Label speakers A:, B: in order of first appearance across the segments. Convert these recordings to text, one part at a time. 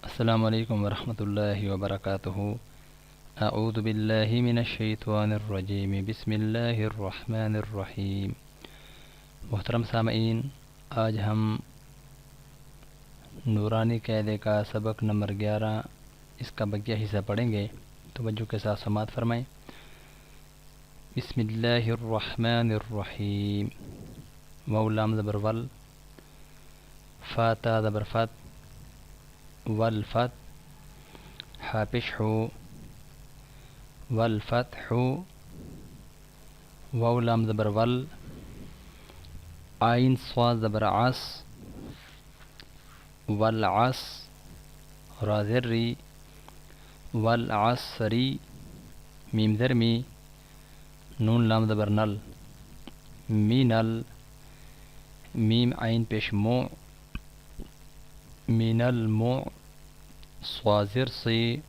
A: السلام علیکم ورحمۃ اللہ وبرکاتہ۔ اعوذ باللہ من الشیطان الرجیم، بسم اللہ الرحمن الرحیم۔ محترم سامعین، آج ہم نورانی قاعدے کا سبق نمبر 11 اس کا بقیہ حصہ پڑھیں گے۔ توجہ کے ساتھ سماعت فرمائیں۔ بسم اللہ الرحمن الرحیم۔ واو لام زبر ول، فا تا زبر فت، والفت، حا پیش حو، والفتح، واو لام زبر ول، عین صاد زبر عس، والعس، را زری، والعصری، میم درمی، نون لام زبر نل، مینل، میم عین پیش مو، من المو، صازر سی،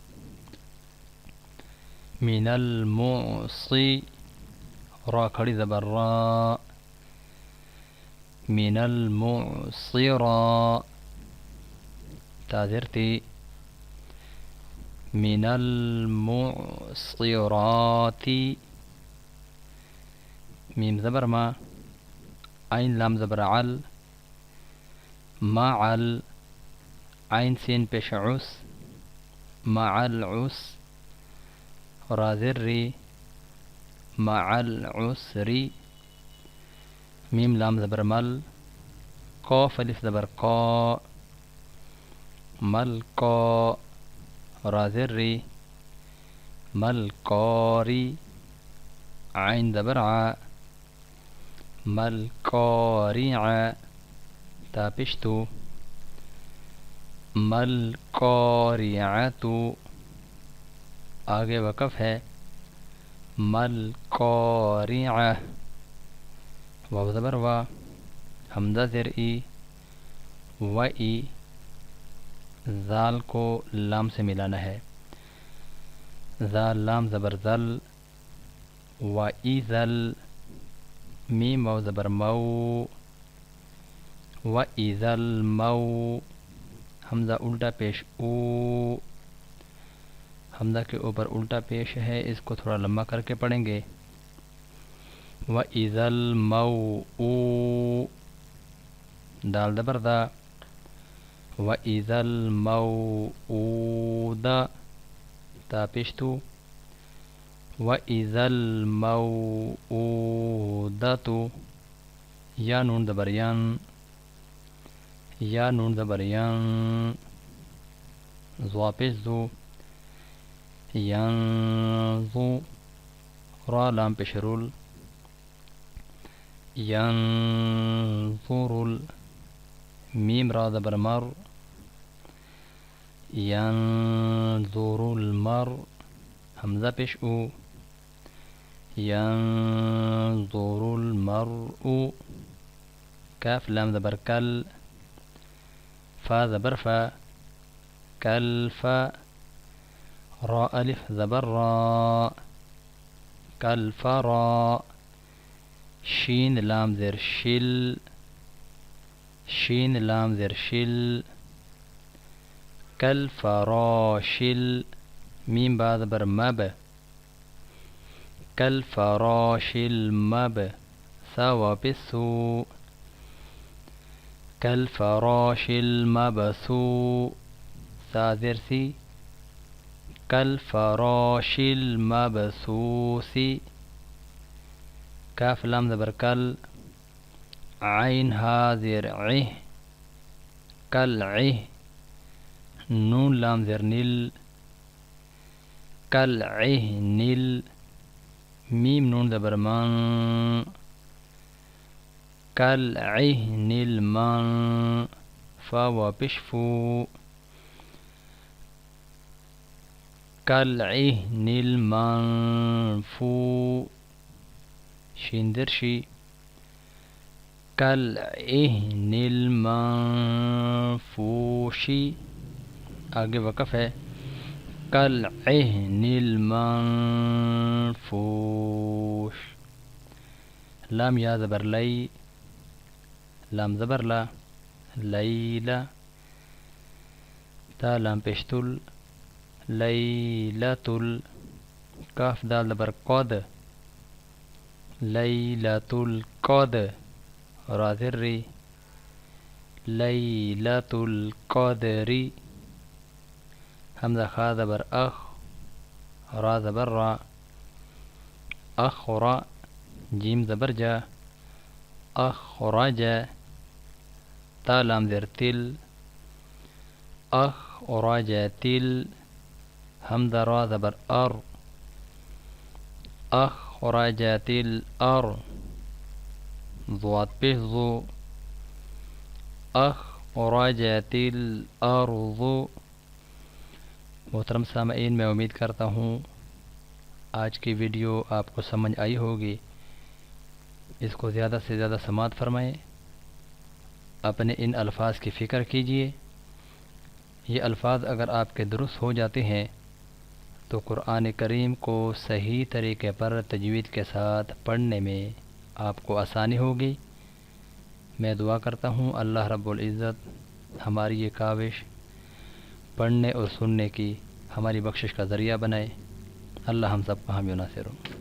A: من المعصی، را کھڑی زبر را، من المعصرا، تازرتی، من المعصرات، میم زبر ما، عین لام زبر عل، معل، عین سین پیش عس، مع العس، را زری، مع العسری، میم لام زبر مل، قاف الف زبر قا، مل قا، را زری، مل قاری، عین زبر ع، مل قارع، تا پشتو، مل قارعۃ، آگے وقف ہے، مل قارعہ، واو زبر وا، حمزہ زیر ای، و ای، زال کو لام سے ملانا ہے، زال لام زبر زل، و ای زل، میم واو زبر مو، و ای زل مو، حمزہ الٹا پیش او، حمزہ کے اوپر الٹا پیش ہے، اس کو تھوڑا لمبا کر کے پڑھیں گے۔ وَإِذَا الْمَوْءُودَ، دال زبر دا، وَإِذَا الْمَوْءُودَ، تا پشتو، وَإِذَا الْمَوْءُودَةُ، یا نون زبر ین، یا نون زبر ین، ضا پیش زو، ینظو، را لام پیش رول، ینظر، میم را زبر مر، ینظر المر، حمزہ پیش او، ینظر المرء، کاف لام زبر کل، فا زبر فا، کل فا، را الف زبر را، کل فرا، شین لام زر شل، شین لام زر شل، کل فراشل، میم با زبر مب، کل فراشل مب، سا واپس سو، کل فراشل مبسو، سا زر سی، کل فراشل مبسوسی، کاف لام زبر کل، عین ہا زر عہ، کل عہ، نون لام زر نل، کل عہ نل، میم نون زبر من، کل عہ نل من، فا واپش فو، کل عہ نل منفو، شین درشی، کل عہن المنفوشی، آگے وقف ہے، کل عہن المنفوش، لام یا زبر لئی، لام زبر لا، لیلا، تا لام پیشتل لیلتل کاف دال دبر قد لیلتل قد را ذری لیلتل قدری حمزہ خا دبر اخ را زبر را اخرا جیم زبر جا اخرج تا لام زر تل اخرج تل حمزہ را زبر ار اخرجت الارض ضاد پیش ضو اخرجت الارض۔ محترم سامعین، میں امید کرتا ہوں آج کی ویڈیو آپ کو سمجھ آئی ہوگی۔ اس کو زیادہ سے زیادہ سماعت فرمائیں، اپنے ان الفاظ کی فکر کیجئے۔ یہ الفاظ اگر آپ کے درست ہو جاتے ہیں تو قرآن کریم کو صحیح طریقے پر تجوید کے ساتھ پڑھنے میں آپ کو آسانی ہوگی۔ میں دعا کرتا ہوں اللہ رب العزت ہماری یہ کاوش پڑھنے اور سننے کی ہماری بخشش کا ذریعہ بنائے۔ اللہ ہم سب کا حامی و ناصر ہو۔